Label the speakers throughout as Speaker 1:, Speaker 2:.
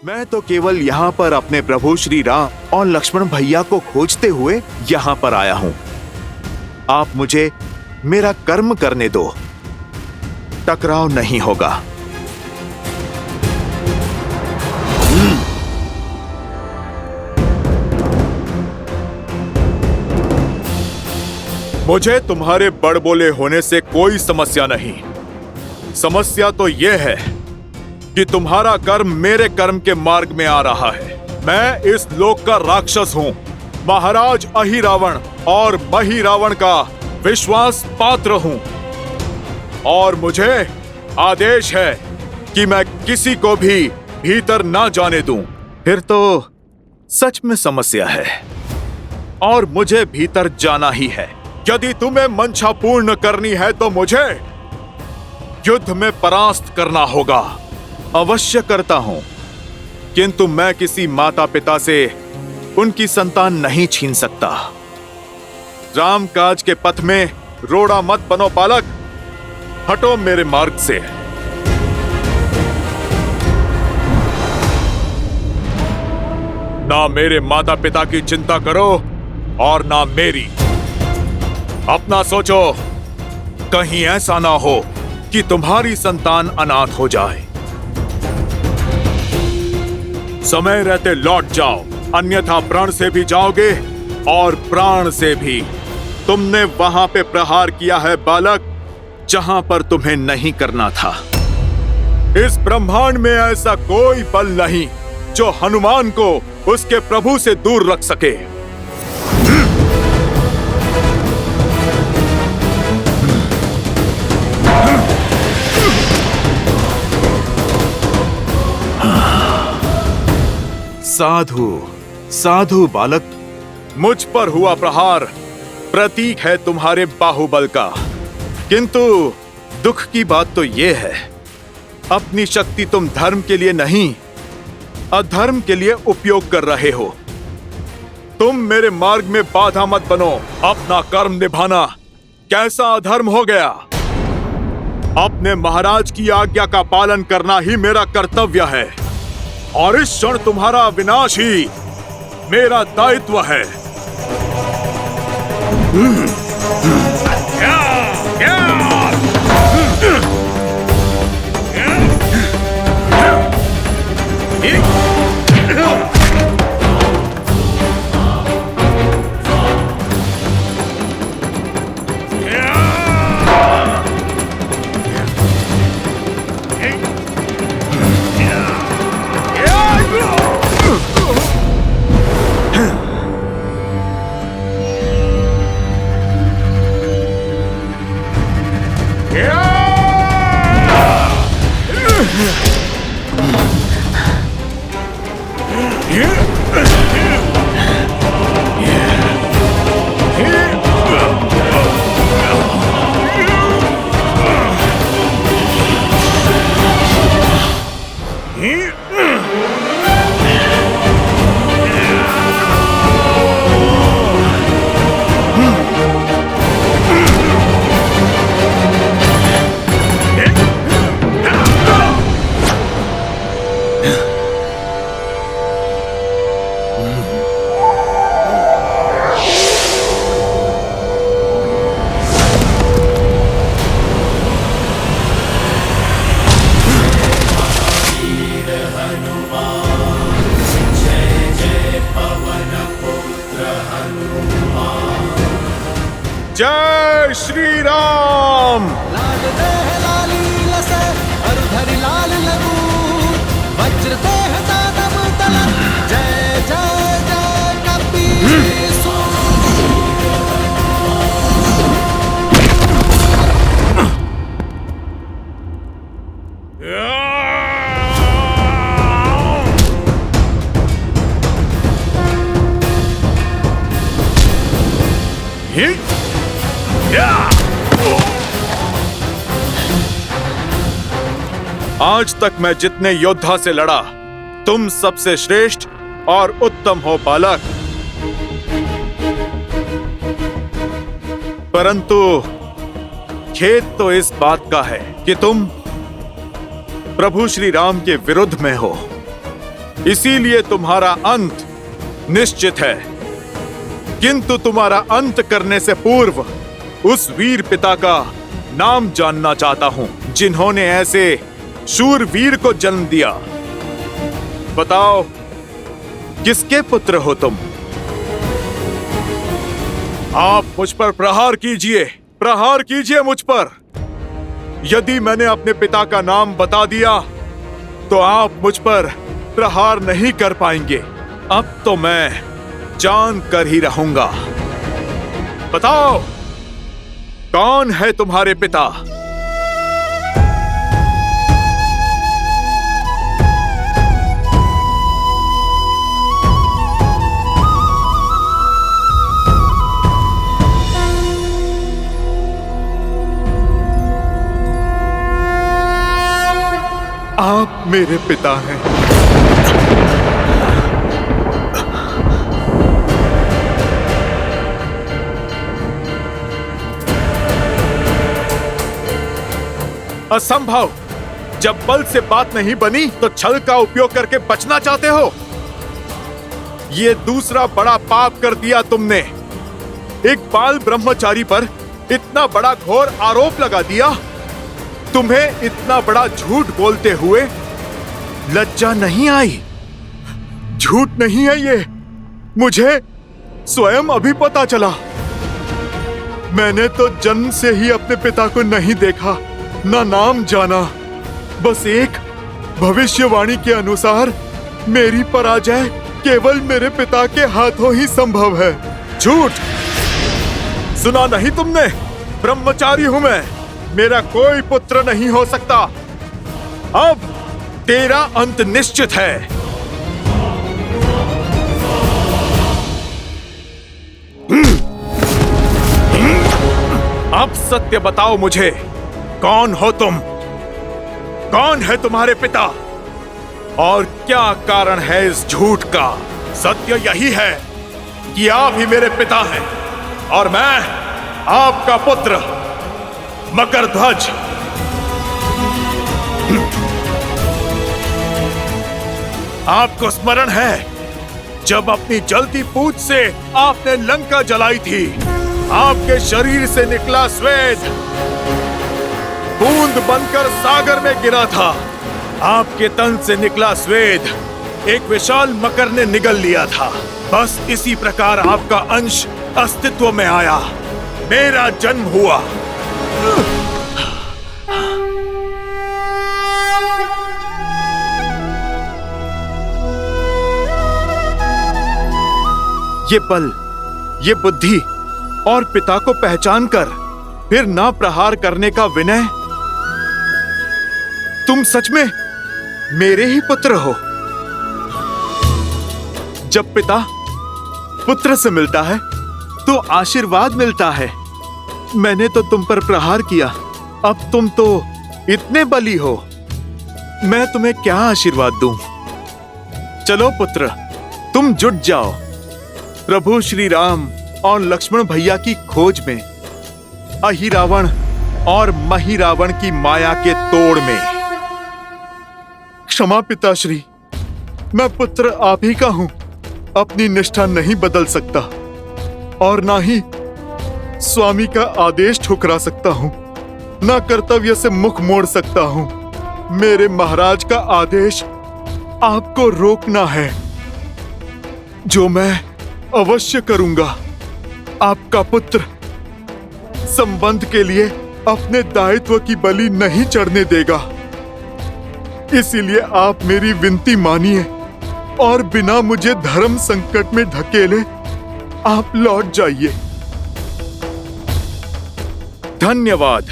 Speaker 1: मैं तो केवल यहाँ पर अपने प्रभु श्री राम और लक्ष्मण भैया को खोजते हुए यहाँ पर आया हूँ। आप मुझे मेरा कर्म करने दो, टकराव नहीं होगा। मुझे तुम्हारे बड़बोले होने से कोई समस्या नहीं। समस्या तो यह है कि तुम्हारा कर्म मेरे कर्म के मार्ग में आ रहा है। मैं इस लोक का राक्षस हूँ, महाराज अहिरावण और महिरावण का विश्वास पात्र हूँ, और मुझे आदेश है कि मैं किसी को भी भीतर ना जाने दूं। फिर तो सच में समस्या है और मुझे भीतर जाना ही है। यदि तुम्हें मंशा पूर्ण करनी है तो मुझे युद्ध में परास्त करना होगा। अवश्य करता हूं, किंतु मैं किसी माता पिता से उनकी संतान नहीं छीन सकता। राम काज के पथ में रोड़ा मत बनो बालक, हटो मेरे मार्ग से। ना मेरे माता पिता की चिंता करो और ना मेरी। अपना सोचो, कहीं ऐसा ना हो कि तुम्हारी संतान अनाथ हो जाए। समय रहते लौट जाओ, अन्यथा प्राण से भी जाओगे और प्राण से भी। तुमने वहां पे प्रहार किया है बालक, जहां पर तुम्हें नहीं करना था। इस ब्रह्मांड में ऐसा कोई बल नहीं जो हनुमान को उसके प्रभु से दूर रख सके। साधु साधु बालक, मुझ पर हुआ प्रहार प्रतीक है तुम्हारे बाहुबल का, किंतु दुख की बात तो यह है, अपनी शक्ति तुम धर्म के लिए नहीं, अधर्म के लिए उपयोग कर रहे हो। तुम मेरे मार्ग में बाधा मत बनो। अपना कर्म निभाना कैसा अधर्म हो गया? अपने महाराज की आज्ञा का पालन करना ही मेरा कर्तव्य है, और इस क्षण तुम्हारा विनाश ही मेरा दायित्व है। जय श्री राम।
Speaker 2: लाल देह लाली लसे हरधरि लाल लगू, वज्र देह दानव तलन, जय जय जय कपीसु।
Speaker 1: आज तक मैं जितने योद्धा से लड़ा, तुम सबसे श्रेष्ठ और उत्तम हो बालक। परंतु खेद तो इस बात का है कि तुम प्रभु श्री राम के विरुद्ध में हो। इसीलिए तुम्हारा अंत निश्चित है। किंतु तुम्हारा अंत करने से पूर्व उस वीर पिता का नाम जानना चाहता हूं जिन्होंने ऐसे शूरवीर को जन्म दिया। बताओ, किसके पुत्र हो तुम? आप मुझ पर प्रहार कीजिए मुझ पर। यदि मैंने अपने पिता का नाम बता दिया तो आप मुझ पर प्रहार नहीं कर पाएंगे। अब तो मैं जान कर ही रहूंगा। बताओ, कौन है तुम्हारे पिता? आप मेरे पिता हैं। असंभव। जब बल से बात नहीं बनी तो छल का उपयोग करके बचना चाहते हो। ये दूसरा बड़ा पाप कर दिया तुमने। एक बाल ब्रह्मचारी पर इतना बड़ा घोर आरोप लगा दिया। तुम्हें इतना बड़ा झूठ बोलते हुए लज्जा नहीं आई? झूठ नहीं है ये, मुझे स्वयं अभी पता चला। मैंने तो जन्म से ही अपने पिता को नहीं देखा, ना नाम जाना। बस एक भविष्यवाणी के अनुसार मेरी पराजय केवल मेरे पिता के हाथों ही संभव है। झूठ! सुना नहीं तुमने? ब्रह्मचारी हूं मैं, मेरा कोई पुत्र नहीं हो सकता। अब तेरा अंत निश्चित है। अब सत्य बताओ मुझे, कौन हो तुम? कौन है तुम्हारे पिता? और क्या कारण है इस झूठ का? सत्य यही है कि आप ही मेरे पिता हैं और मैं आपका पुत्र मकरध्वज। आपको स्मरण है जब अपनी जलती पूंछ से आपने लंका जलाई थी? आपके शरीर से निकला स्वेद बूंद बनकर सागर में गिरा था। आपके तन से निकला स्वेद एक विशाल मकर ने निगल लिया था। बस इसी प्रकार आपका अंश अस्तित्व में आया, मेरा जन्म हुआ। ये बल, ये बुद्धि और पिता को पहचान कर फिर ना प्रहार करने का विनय। तुम सच में मेरे ही पुत्र हो। जब पिता पुत्र से मिलता है तो आशीर्वाद मिलता है। मैंने तो तुम पर प्रहार किया, अब तुम तो इतने बली हो, मैं तुम्हें क्या आशीर्वाद दूं? चलो पुत्र, तुम जुट जाओ प्रभु श्री राम और लक्ष्मण भैया की खोज में, अहिरावण और महिरावण की माया के तोड़ में। क्षमा पिताश्री, मैं पुत्र आप ही का हूं। अपनी निष्ठा नहीं बदल सकता और ना ही स्वामी का आदेश ठुकरा सकता हूं, ना कर्तव्य से मुख मोड़ सकता हूं। मेरे महाराज का आदेश आपको रोकना है, जो मैं अवश्य करूंगा। आपका पुत्र संबंध के लिए अपने दायित्व की बलि नहीं चढ़ने देगा। इसीलिए आप मेरी विनती मानिए और बिना मुझे धर्म संकट में धकेले आप लौट जाइए। धन्यवाद।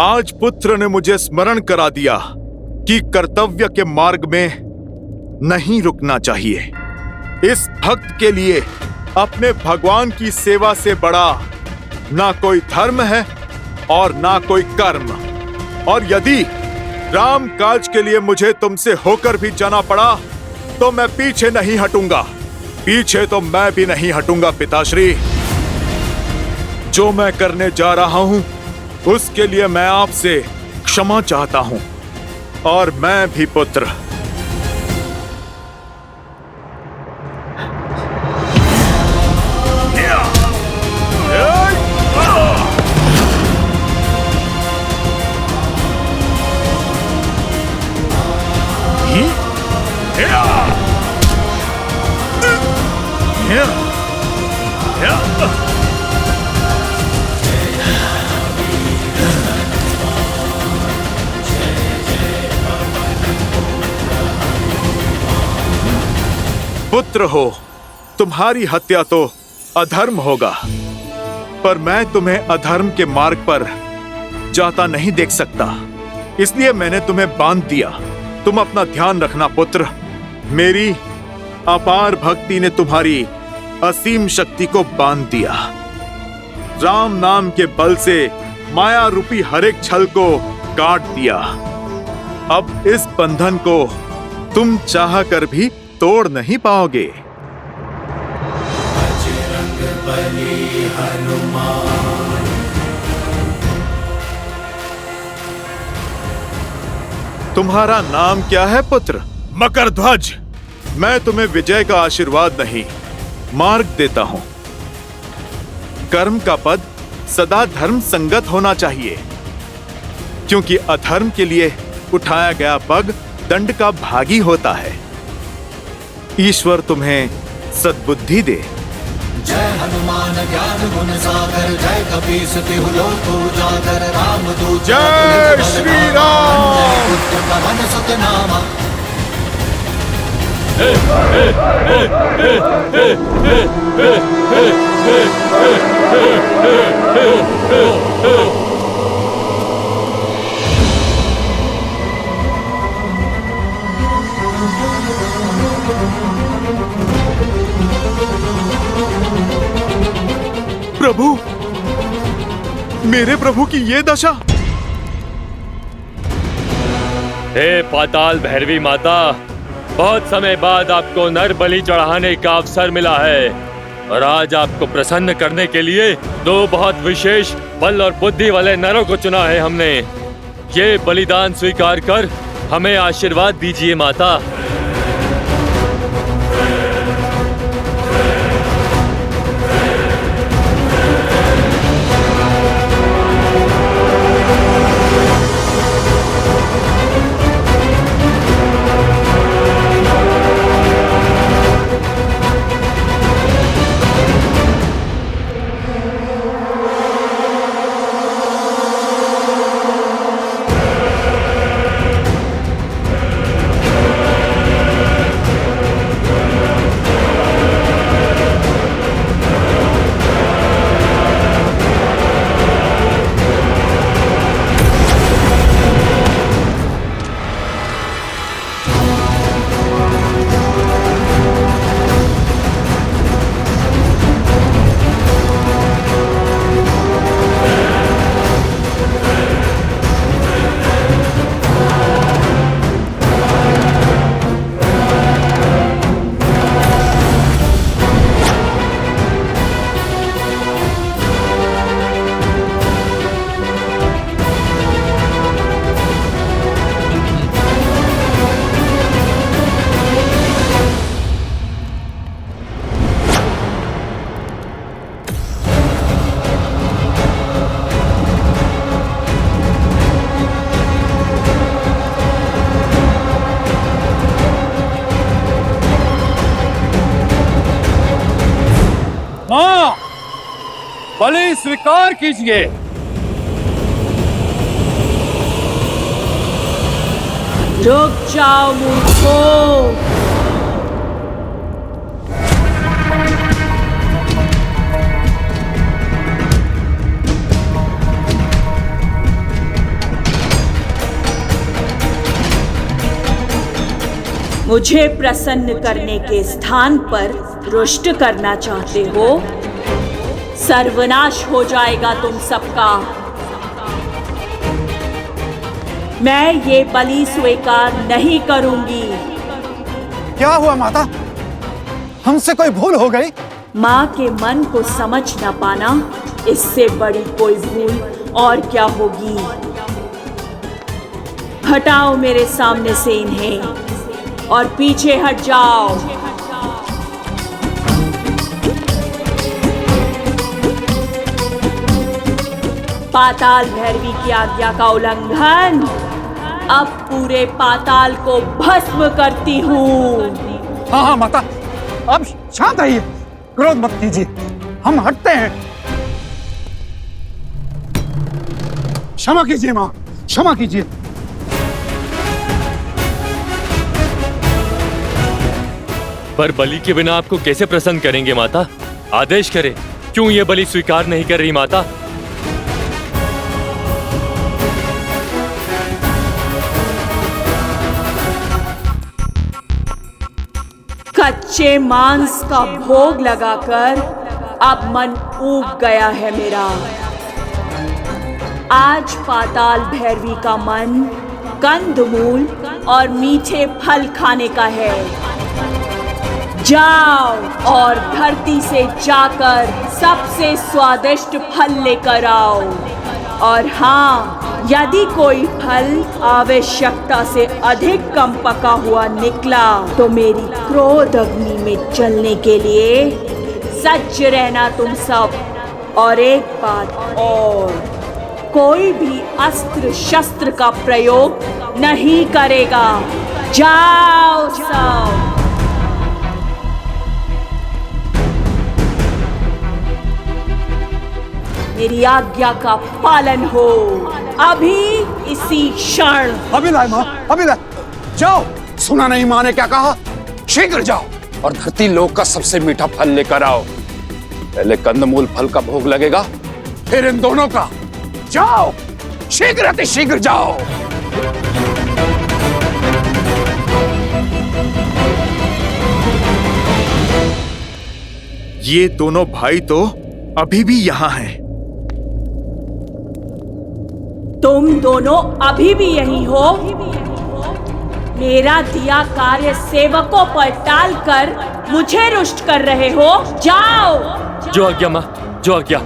Speaker 1: आज पुत्र ने मुझे स्मरण करा दिया कि कर्तव्य के मार्ग में नहीं रुकना चाहिए। इस भक्त के लिए अपने भगवान की सेवा से बड़ा ना कोई धर्म है और ना कोई कर्म। और यदि राम काज के लिए मुझे तुमसे होकर भी जाना पड़ा तो मैं पीछे नहीं हटूंगा। पीछे तो मैं भी नहीं हटूंगा पिताश्री। जो मैं करने जा रहा हूं उसके लिए मैं आपसे क्षमा चाहता हूं। और मैं भी पुत्र पुत्र हो, तुम्हारी हत्या तो अधर्म होगा, पर मैं तुम्हें अधर्म के मार्ग पर जाता नहीं देख सकता, इसलिए मैंने तुम्हें बांध दिया। तुम अपना ध्यान रखना पुत्र। मेरी अपार भक्ति ने तुम्हारी असीम शक्ति को बांध दिया। राम नाम के बल से माया रूपी हर एक छल को काट दिया। अब इस बंधन को तुम चाह कर भी तोड़ नहीं पाओगे। तुम्हारा नाम क्या है पुत्र? मकरध्वज। मैं तुम्हें विजय का आशीर्वाद नहीं, मार्ग देता हूं। कर्म का पद सदा धर्म संगत होना चाहिए, क्योंकि अधर्म के लिए उठाया गया पग दंड का भागी होता है। ईश्वर तुम्हें सद्बुद्धि दे।
Speaker 2: जय हनुमान ज्ञान गुण सागर, जय कपीस तिहु लोक उजागर, रामदूत
Speaker 1: जय श्री राम।
Speaker 2: पुत्र पवन सुत नामा।
Speaker 1: प्रभु, मेरे प्रभु की ये दशा।
Speaker 3: हे पाताल भैरवी माता, बहुत समय बाद आपको नर बलि चढ़ाने का अवसर मिला है और आज आपको प्रसन्न करने के लिए दो बहुत विशेष बल और बुद्धि वाले नरों को चुना है हमने। ये बलिदान स्वीकार कर हमें आशीर्वाद दीजिए माता। बलि स्वीकार कीजिए।
Speaker 4: रुक जाओ मूर्खों। मुझे प्रसन्न करने के स्थान पर रुष्ट करना चाहते हो? सर्वनाश हो जाएगा तुम सबका। मैं ये बलि स्वीकार नहीं करूंगी।
Speaker 5: क्या हुआ माता? हमसे कोई भूल हो गई?
Speaker 4: माँ के मन को समझ न पाना, इससे बड़ी कोई भूल और क्या होगी। हटाओ मेरे सामने से इन्हें और पीछे हट जाओ। पाताल भैरवी की आज्ञा का उल्लंघन। अब पूरे पाताल को भस्म करती हूँ।
Speaker 5: हाँ हाँ माता, अब शांत रहिए। क्रोध मत कीजिए, हम हटते हैं। क्षमा कीजिए माँ, क्षमा कीजिए।
Speaker 3: पर बलि के बिना आपको कैसे प्रसन्न करेंगे माता? आदेश करें, क्यों ये बलि स्वीकार नहीं कर रही माता?
Speaker 4: कच्चे मांस का भोग लगाकर अब मन ऊब गया है मेरा। आज पाताल भैरवी का मन कंदमूल और मीठे फल खाने का है। जाओ और धरती से जाकर सबसे स्वादिष्ट फल लेकर आओ। और हाँ, यदि कोई फल आवश्यकता से अधिक कम पका हुआ निकला तो मेरी क्रोध अग्नि में जलने के लिए सज्ज रहना तुम सब। और एक बात और, कोई भी अस्त्र शस्त्र का प्रयोग नहीं करेगा। जाओ सब। मेरी आज्ञा का पालन हो अभी इसी क्षण।
Speaker 5: अभी लाए माँ, अभी लाए। जाओ। सुना नहीं माँ ने क्या कहा? शीघ्र जाओ और धरती लोक का सबसे मीठा फल लेकर आओ। पहले कंदमूल फल का भोग लगेगा, फिर इन दोनों का। जाओ, शीघ्र अति शीघ्र जाओ।
Speaker 1: ये दोनों भाई तो अभी भी यहाँ हैं।
Speaker 4: तुम दोनों अभी भी यही हो? मेरा दिया कार्य सेवकों पर टालकर मुझे रुष्ट कर रहे हो? जाओ।
Speaker 3: जो आज्ञा माँ, जो आज्ञा।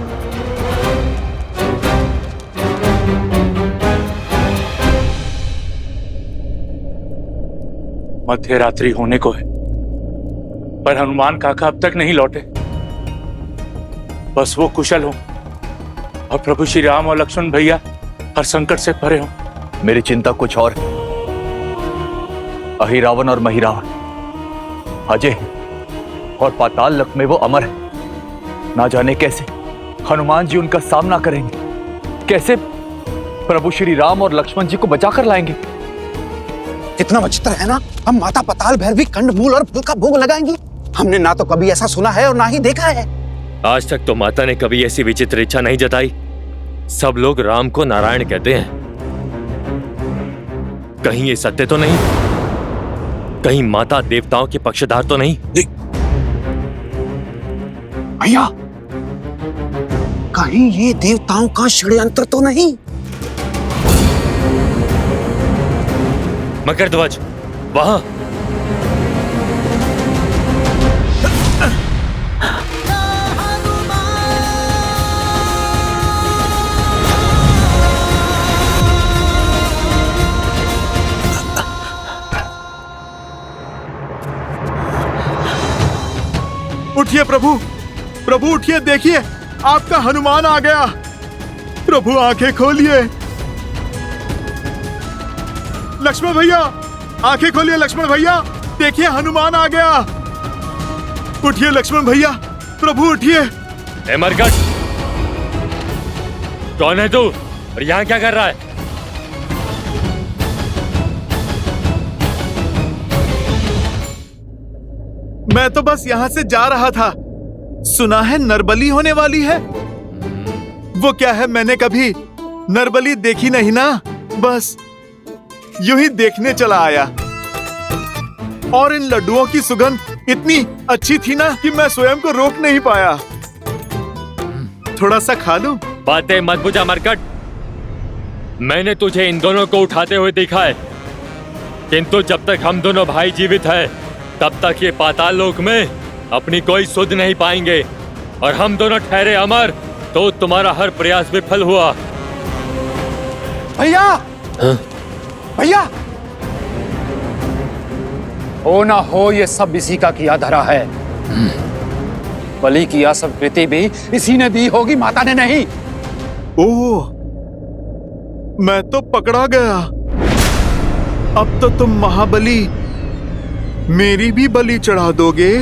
Speaker 6: मध्य रात्रि होने को है, पर हनुमान काका अब तक नहीं लौटे। बस वो कुशल हो और प्रभु श्री राम और लक्ष्मण भैया हर संकट से परे हो।
Speaker 7: मेरी चिंता कुछ और। अहिरावण और महिरावण अजय हैं और पाताल लोक में वो अमर है। ना जाने कैसे हनुमान जी उनका सामना करेंगे, कैसे प्रभु श्री राम और लक्ष्मण जी को बचाकर लाएंगे।
Speaker 5: कितना विचित्र है ना, हम माता पाताल भैरवी कंदमूल और फल का भोग लगाएंगी। हमने ना तो कभी ऐसा सुना है और ना ही देखा है।
Speaker 3: आज तक तो माता ने कभी ऐसी विचित्र इच्छा नहीं जताई। सब लोग राम को नारायण कहते हैं। कहीं ये सत्य तो नहीं? कहीं माता देवताओं के पक्षधर तो नहीं?
Speaker 5: भैया, कहीं ये देवताओं का षड्यंत्र तो नहीं?
Speaker 3: मकरध्वज, वहां।
Speaker 1: उठिए प्रभु, प्रभु उठिए, देखिए आपका हनुमान आ गया। प्रभु आंखें खोलिए। लक्ष्मण भैया, आंखें खोलिए। लक्ष्मण भैया, देखिए हनुमान आ गया। उठिए लक्ष्मण भैया, प्रभु उठिए।
Speaker 3: ए मरकट, कौन है तू और यहाँ क्या कर रहा है?
Speaker 1: मैं तो बस यहाँ से जा रहा था। सुना है नरबली होने वाली है। वो क्या है, मैंने कभी नरबली देखी नहीं ना, बस यूं ही देखने चला आया। और इन लड्डुओं की सुगंध इतनी अच्छी थी ना कि मैं स्वयं को रोक नहीं पाया। थोड़ा सा खा लूं?
Speaker 3: बातें मत बुझा मरकट। मैंने तुझे इन दोनों को उठाते हुए देखा है, किंतु जब तक हम दोनों भाई जीवित हैं तब तक ये पाताल लोक में अपनी कोई सुध नहीं पाएंगे। और हम दोनों ठहरे अमर तो तुम्हारा हर प्रयास विफल हुआ।
Speaker 5: भैया, भैया, हो ना हो ये सब इसी का किया धरा है। बलि की यह सब कृति भी इसी ने दी होगी, माता ने नहीं।
Speaker 1: ओह, मैं तो पकड़ा गया। अब तो तुम महाबली मेरी भी बलि चढ़ा दोगे।